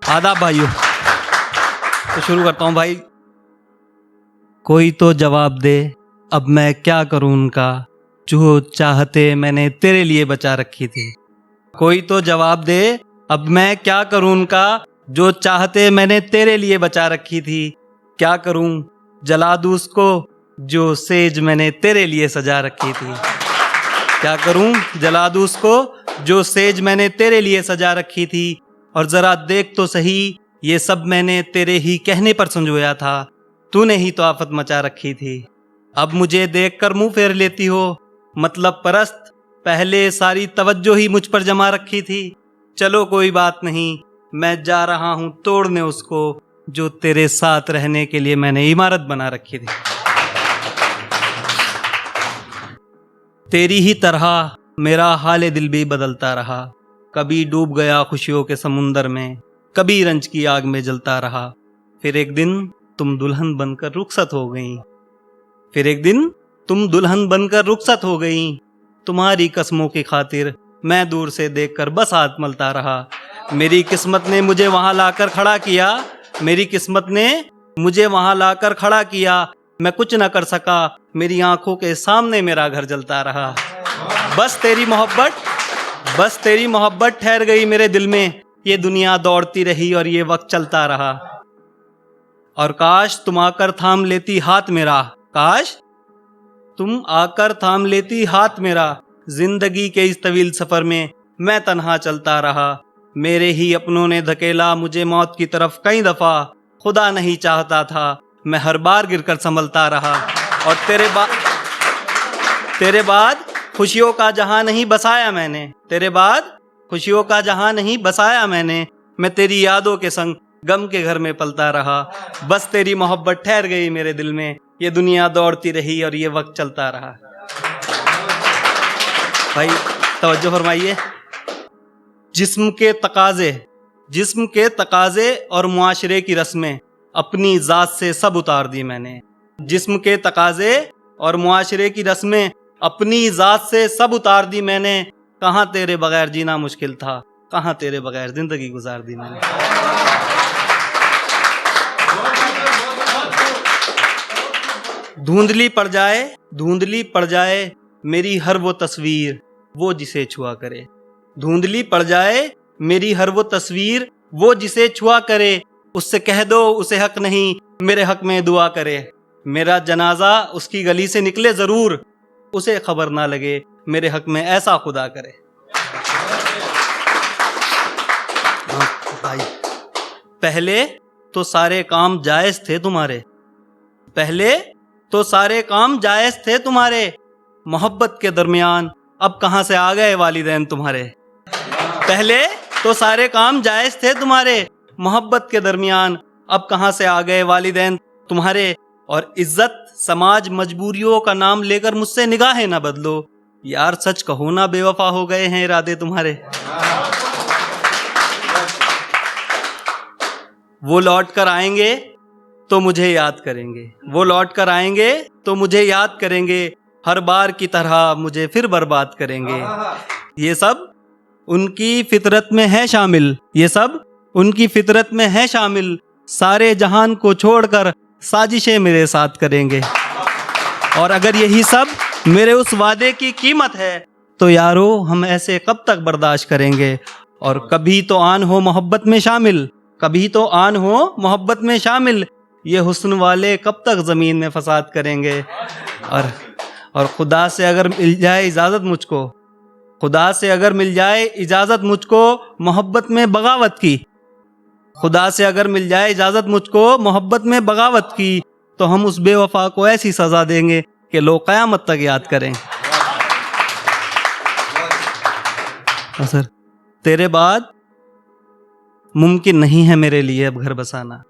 आदाब भाइयों। तो शुरू करता हूँ भाई। कोई तो जवाब दे अब मैं क्या करूँ उनका, जो चाहते मैंने तेरे लिए बचा रखी थी। कोई तो जवाब दे अब मैं क्या करूँ उनका, जो चाहते मैंने तेरे लिए बचा रखी थी। क्या करूँ जला दूँ उसको, जो सेज मैंने तेरे लिए सजा रखी थी। क्या करूँ जला दूँ उसको, जो सेज मैंने तेरे लिए सजा रखी थी। और जरा देख तो सही, ये सब मैंने तेरे ही कहने पर संजोया था, तूने ही तो आफत मचा रखी थी। अब मुझे देखकर मुंह फेर लेती हो, मतलब परस्त, पहले सारी तवज्जो ही मुझ पर जमा रखी थी। चलो कोई बात नहीं, मैं जा रहा हूं तोड़ने उसको, जो तेरे साथ रहने के लिए मैंने इमारत बना रखी थी। तेरी ही तरह मेरा हाले दिल भी बदलता रहा, कभी डूब गया खुशियों के समुंदर में, कभी रंज की आग में जलता रहा। फिर एक दिन तुम दुल्हन बनकर रुखसत हो गई। फिर एक दिन तुम दुल्हन बनकर रुखसत हो गई। तुम्हारी कसमों की खातिर मैं दूर से देखकर बस हाथ मलता रहा। मेरी किस्मत ने मुझे वहां लाकर खड़ा किया। मेरी किस्मत ने मुझे वहां लाकर खड़ा किया। मैं कुछ न कर सका, मेरी आंखों के सामने मेरा घर जलता रहा। बस तेरी मोहब्बत ठहर गई मेरे दिल में। ये दुनिया दौड़ती रही और ये वक्त चलता रहा। और काश तुम आकर थाम लेती हाथ मेरा, काश तुम आकर थाम लेती हाथ मेरा। जिंदगी के इस तवील सफर में मैं तन्हा चलता रहा। मेरे ही अपनों ने धकेला मुझे मौत की तरफ कई दफा। खुदा नहीं चाहता था, मैं हर बार गिरकर संभलता रहा। और तेरे बाद खुशियों का जहां नहीं बसाया मैंने। तेरे बाद खुशियों का जहां नहीं बसाया मैंने। मैं तेरी यादों के संग गम के घर में पलता रहा। बस तेरी मोहब्बत ठहर गई मेरे दिल में। ये दुनिया दौड़ती रही और ये वक्त चलता रहा। भाई तवज्जो फरमाइए। जिस्म के तकाजे और मुआशरे की रस्में अपनी जात से सब उतार दी मैंने। जिस्म के तकाजे और मुआशरे की रस्में अपनी जात से सब उतार दी मैंने। कहाँ तेरे बगैर जीना मुश्किल था, कहाँ तेरे बगैर जिंदगी गुजार दी मैंने। धुंधली पड़ जाए मेरी हर वो तस्वीर, वो जिसे छुआ करे। धुंधली पड़ जाए मेरी हर वो तस्वीर, वो जिसे छुआ करे। उससे कह दो उसे हक नहीं, मेरे हक में दुआ करे। मेरा जनाजा उसकी गली से निकले जरूर, उसे खबर ना लगे, मेरे हक में ऐसा खुदा करे। भाई पहले तो सारे काम जायज थे तुम्हारे। पहले तो सारे काम जायज थे तुम्हारे। मोहब्बत के दरमियान अब कहां से आ गए वालिदैन तुम्हारे। पहले तो सारे काम जायज थे तुम्हारे। मोहब्बत के दरमियान अब कहां से आ गए वालिदैन तुम्हारे। और इज्जत समाज मजबूरियों का नाम लेकर मुझसे निगाहें ना बदलो। यार सच कहो ना, बेवफा हो गए हैं इरादे तुम्हारे। वो लौट कर आएंगे तो मुझे याद करेंगे। वो लौट कर आएंगे तो मुझे याद करेंगे। हर बार की तरह मुझे फिर बर्बाद करेंगे। ये सब उनकी फितरत में है शामिल। ये सब उनकी फितरत में है शामिल। सारे जहान को छोड़कर साजिशें मेरे साथ करेंगे। और अगर यही सब मेरे उस वादे की कीमत है, तो यारो हम ऐसे कब तक बर्दाश्त करेंगे। और कभी तो आन हो मोहब्बत में शामिल, कभी तो आन हो मोहब्बत में शामिल। ये हुस्न वाले कब तक ज़मीन में फसाद करेंगे। और खुदा से अगर मिल जाए इजाज़त मुझको, खुदा से अगर मिल जाए इजाज़त मुझको मोहब्बत में बगावत की। खुदा से अगर मिल जाए इजाज़त मुझको मोहब्बत में बगावत की, तो हम उस बेवफा को ऐसी सज़ा देंगे कि लोग क़यामत तक याद करें। सर तेरे बाद मुमकिन नहीं है मेरे लिए अब घर बसाना।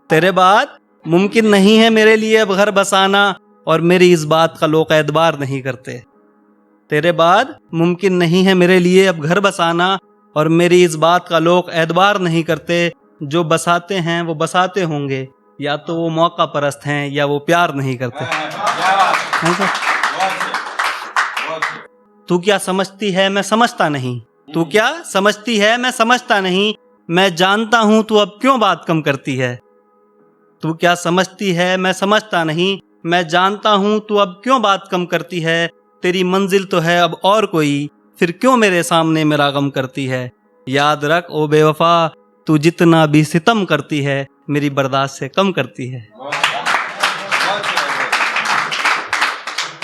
तेरे बाद मुमकिन नहीं है मेरे लिए अब घर बसाना। और मेरी इस बात का लोग एतबार नहीं करते। तेरे बाद मुमकिन नहीं है मेरे लिए अब घर बसाना। और मेरी इस बात का लोग एतबार नहीं करते। जो बसाते हैं वो बसाते होंगे, या तो वो मौका परस्त हैं या वो प्यार नहीं करते। तू क्या समझती है मैं समझता नहीं। तू क्या समझती है मैं समझता नहीं। मैं जानता हूँ तू अब क्यों बात कम करती है। तू क्या समझती है मैं समझता नहीं, मैं जानता हूँ तू अब क्यों बात कम करती है। तेरी मंजिल तो है अब और कोई, फिर क्यों मेरे सामने मेरा गम करती है। याद रख ओ बेवफा, तू जितना भी सितम करती है मेरी बर्दाश्त से कम करती है।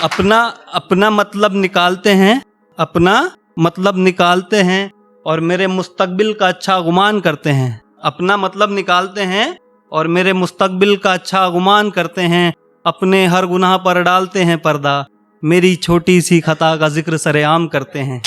अपना मतलब निकालते हैं, अपना मतलब निकालते हैं और मेरे मुस्तकबिल का अच्छा गुमान करते हैं। अपना मतलब निकालते हैं और मेरे मुस्तकबिल का अच्छा गुमान करते हैं। अपने हर गुनाह पर डालते हैं पर्दा, मेरी छोटी सी खता का जिक्र सरेआम करते हैं।